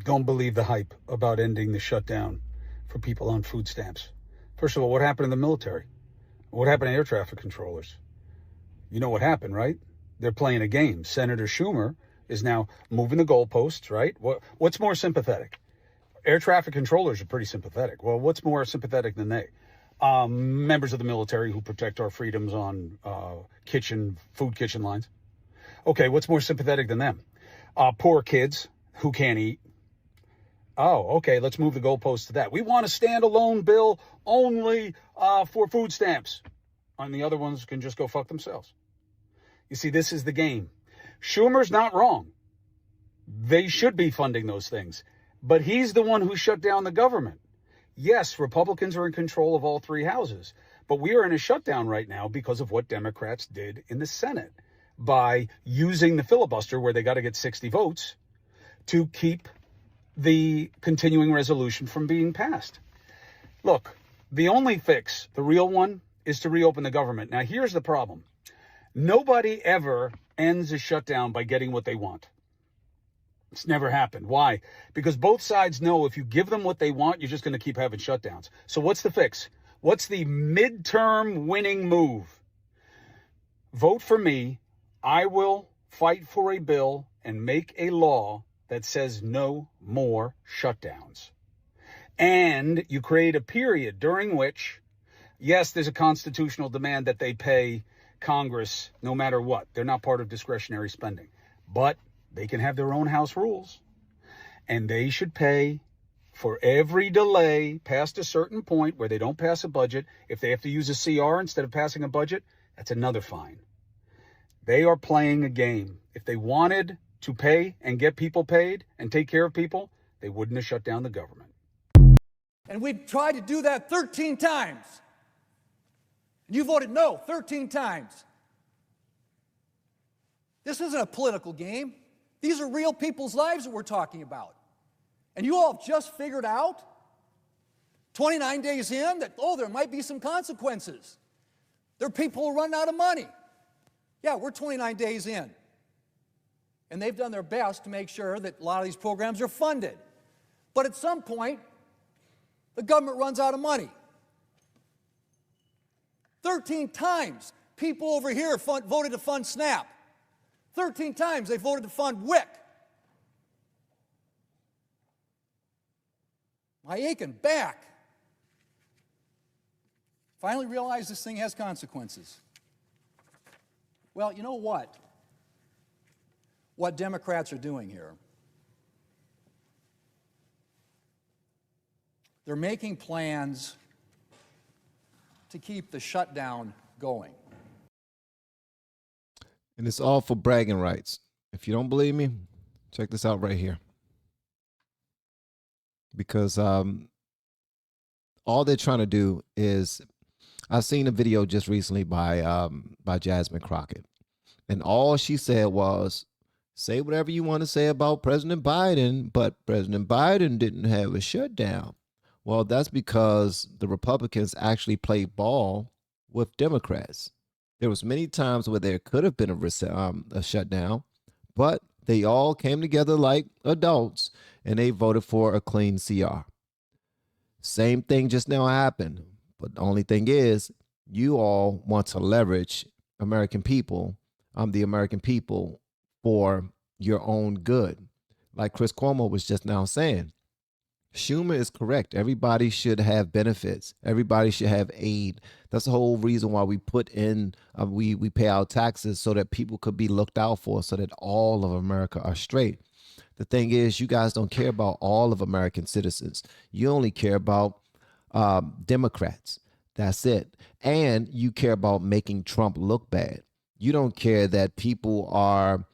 Don't believe the hype about ending the shutdown for people on food stamps. First of all, what happened in the military? What happened to air traffic controllers? You know what happened, right? They're playing a game. Senator Schumer is now moving the goalposts, right? What's more sympathetic? Air traffic controllers are pretty sympathetic. Well, what's more sympathetic than they? Members of the military who protect our freedoms on food kitchen lines. Okay, what's more sympathetic than them? Poor kids who can't eat. Oh, okay, let's move the goalposts to that. We want a standalone bill only for food stamps. And the other ones can just go fuck themselves. You see, this is the game. Schumer's not wrong. They should be funding those things. But he's the one who shut down the government. Yes, Republicans are in control of all three houses. But we are in a shutdown right now because of what Democrats did in the Senate by using the filibuster where they got to get 60 votes to keep the continuing resolution from being passed. Look, the only fix, the real one, is to reopen the government. Now, here's the problem. Nobody ever ends a shutdown by getting what they want. It's never happened. Why? Because both sides know if you give them what they want, you're just going to keep having shutdowns. So what's the fix? What's the midterm winning move? Vote for me. I will fight for a bill and make a law that says no more shutdowns. And you create a period during which, yes, there's a constitutional demand that they pay Congress no matter what. They're not part of discretionary spending. But they can have their own house rules. And they should pay for every delay past a certain point where they don't pass a budget. If they have to use a CR instead of passing a budget, that's another fine. They are playing a game. If they wanted to pay and get people paid and take care of people, they wouldn't have shut down the government. And we've tried to do that 13 times. And you voted no 13 times. This isn't a political game. These are real people's lives that we're talking about. And you all have just figured out, 29 days in, that, there might be some consequences. There are people who run out of money. Yeah, we're 29 days in. And they've done their best to make sure that a lot of these programs are funded. But at some point, the government runs out of money. 13 times, people over here voted to fund SNAP. 13 times they voted to fund WIC. My aching back. Finally realized this thing has consequences. Well, you know what? What Democrats are doing here, they're making plans to keep the shutdown going. And it's all for bragging rights. If you don't believe me, check this out right here. Because all they're trying to do is, I've seen a video just recently by Jasmine Crockett, and all she said was, say whatever you want to say about President Biden, but President Biden didn't have a shutdown. Well, that's because the Republicans actually played ball with Democrats. There was many times where there could have been a shutdown, but they all came together like adults and they voted for a clean CR. Same thing just now happened, but the only thing is you all want to leverage American people, the American people, for your own good. Like Chris Cuomo was just now saying, Schumer is correct. Everybody should have benefits. Everybody should have aid. That's the whole reason why we put in, we pay our taxes so that people could be looked out for, so that all of America are straight. The thing is, you guys don't care about all of American citizens. You only care about Democrats. That's it. And you care about making Trump look bad. You don't care that people are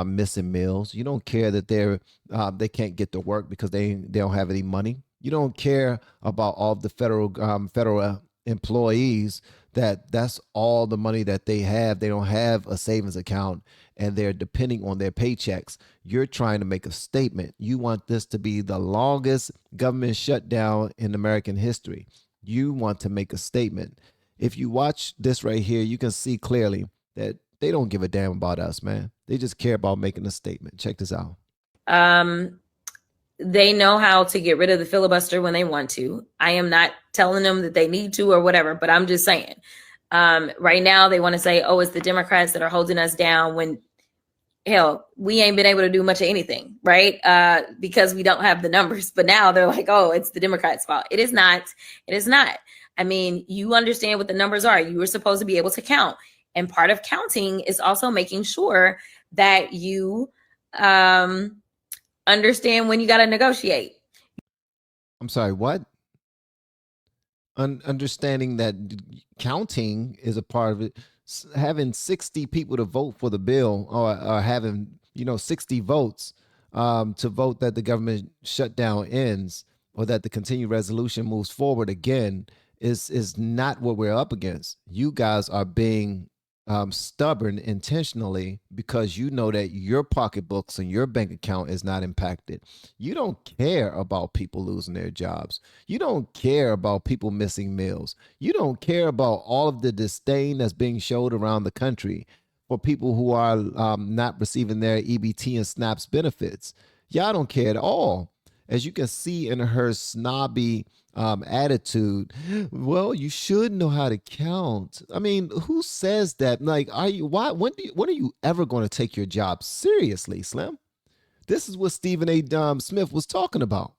missing meals. You don't care that they can't get to work because they don't have any money. You don't care about all of the federal employees that's all the money that they have. They don't have a savings account and they're depending on their paychecks. You're trying to make a statement. You want this to be the longest government shutdown in American history. You want to make a statement. If you watch this right here, you can see clearly that they don't give a damn about us, man. They just care about making a statement. Check this out. They know how to get rid of the filibuster when they want to. I am not telling them that they need to or whatever, but I'm just saying. Right now, they want to say, oh, it's the Democrats that are holding us down when, hell, we ain't been able to do much of anything, right? Because we don't have the numbers. But now they're like, oh, it's the Democrats' fault. It is not. It is not. I mean, you understand what the numbers are. You were supposed to be able to count. And part of counting is also making sure that you understand when you got to negotiate. I'm sorry, what? Understanding that counting is a part of it. Having 60 people to vote for the bill, or having 60 votes to vote that the government shutdown ends, or that the continued resolution moves forward again, is not what we're up against. You guys are being stubborn intentionally because you know that your pocketbooks and your bank account is not impacted. You don't care about people losing their jobs. You don't care about people missing meals. You don't care about all of the disdain that's being showed around the country for people who are not receiving their EBT and SNAPS benefits. Y'all don't care at all. As you can see in her snobby attitude, well, you should know how to count. I mean, who says that? Like, when are you ever going to take your job seriously, Slim? This is what Stephen A. Smith was talking about.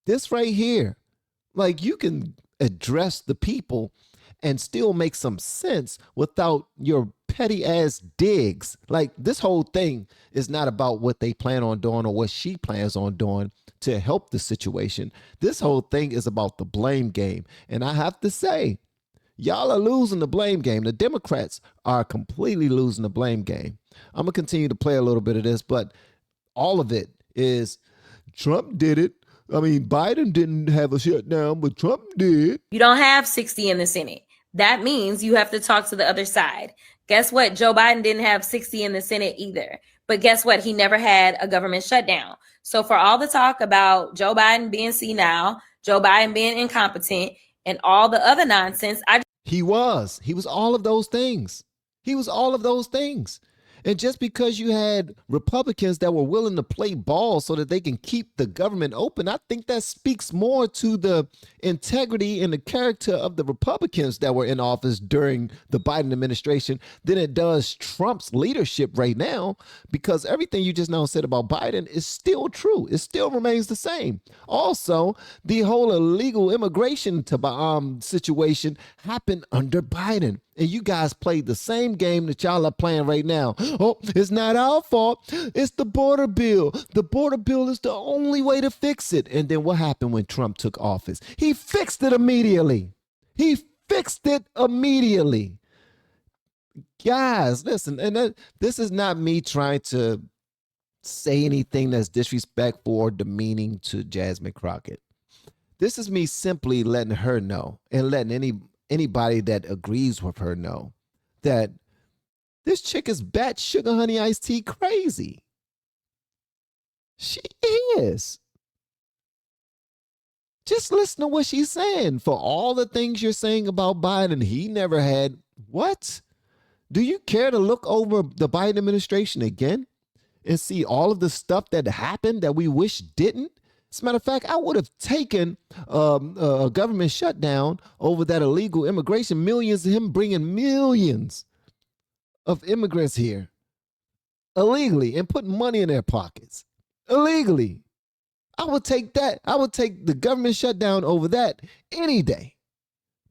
This right here. Like, you can address the people and still make some sense without your petty ass digs. Like, this whole thing is not about what they plan on doing or what she plans on doing to help the situation. This whole thing is about the blame game. And I have to say, y'all are losing the blame game. The Democrats are completely losing the blame game. I'm going to continue to play a little bit of this, but all of it is Trump did it. I mean, Biden didn't have a shutdown, but Trump did. You don't have 60 in the Senate. That means you have to talk to the other side. Guess what? Joe Biden didn't have 60 in the Senate either. But guess what? He never had a government shutdown. So for all the talk about Joe Biden being senile, Joe Biden being incompetent, and all the other nonsense, he was all of those things. He was all of those things. And just because you had Republicans that were willing to play ball so that they can keep the government open, I think that speaks more to the integrity and the character of the Republicans that were in office during the Biden administration than it does Trump's leadership right now, because everything you just now said about Biden is still true. It still remains the same. Also, the whole illegal immigration situation happened under Biden. And you guys played the same game that y'all are playing right now. Oh, it's not our fault. It's the border bill. The border bill is the only way to fix it. And then what happened when Trump took office? He fixed it immediately. He fixed it immediately. Guys, listen, and this is not me trying to say anything that's disrespectful or demeaning to Jasmine Crockett. This is me simply letting her know and letting anybody that agrees with her know that this chick is bat sugar honey iced tea crazy. She is. Just listen to what she's saying. For all the things you're saying about Biden, he never had. What? Do you care to look over the Biden administration again and see all of the stuff that happened that we wish didn't? As a matter of fact, I would have taken a government shutdown over that illegal immigration, millions of him bringing millions of immigrants here illegally and putting money in their pockets illegally. I would take that. I would take the government shutdown over that any day.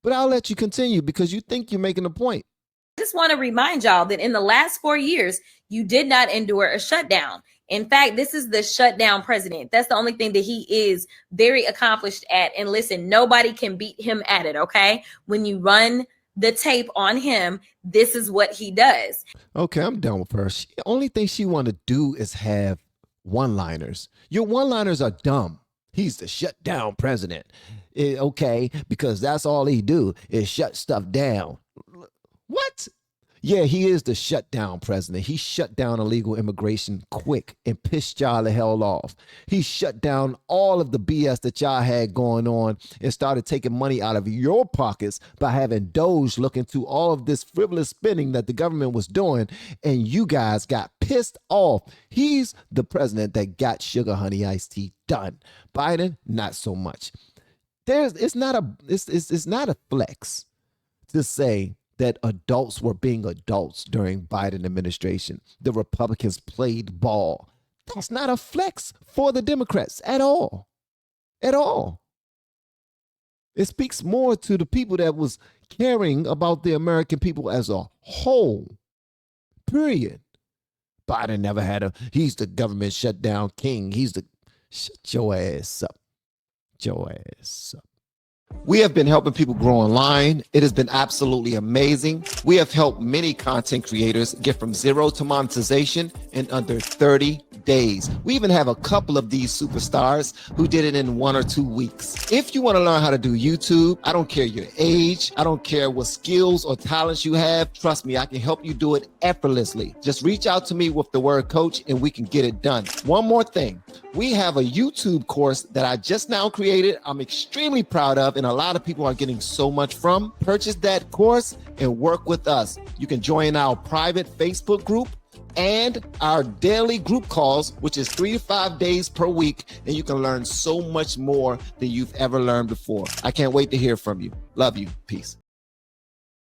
But I'll let you continue because you think you're making a point. I just want to remind y'all that in the last 4 years, you did not endure a shutdown. In fact, this is the shutdown president. That's the only thing that he is very accomplished at. And listen, nobody can beat him at it, okay? When you run the tape on him, this is what he does. Okay, I'm done with her. The only thing she want to do is have one-liners. Your one-liners are dumb. He's the shutdown president. Okay, because that's all he do is shut stuff down. What? Yeah, he is the shutdown president. He shut down illegal immigration quick and pissed y'all the hell off. He shut down all of the BS that y'all had going on and started taking money out of your pockets by having Doge look into all of this frivolous spending that the government was doing, and you guys got pissed off. He's the president that got sugar honey iced tea done. Biden, not so much. It's not a flex to say that adults were being adults during Biden administration. The Republicans played ball. That's not a flex for the Democrats at all. At all. It speaks more to the people that was caring about the American people as a whole. Period. Biden never had he's the government shutdown king. Shut your ass up. Shut your ass up. We have been helping people grow online. It has been absolutely amazing. We have helped many content creators get from zero to monetization in under 30 days. We even have a couple of these superstars who did it in 1 or 2 weeks. If you want to learn how to do YouTube, I don't care your age, I don't care what skills or talents you have. Trust me, I can help you do it effortlessly. Just reach out to me with the word coach and we can get it done. One more thing. We have a YouTube course that I just now created. I'm extremely proud of, and a lot of people are getting so much from. Purchase that course and work with us. You can join our private Facebook group and our daily group calls, which is 3 to 5 days per week, and you can learn so much more than you've ever learned before. I can't wait to hear from you. Love you. Peace.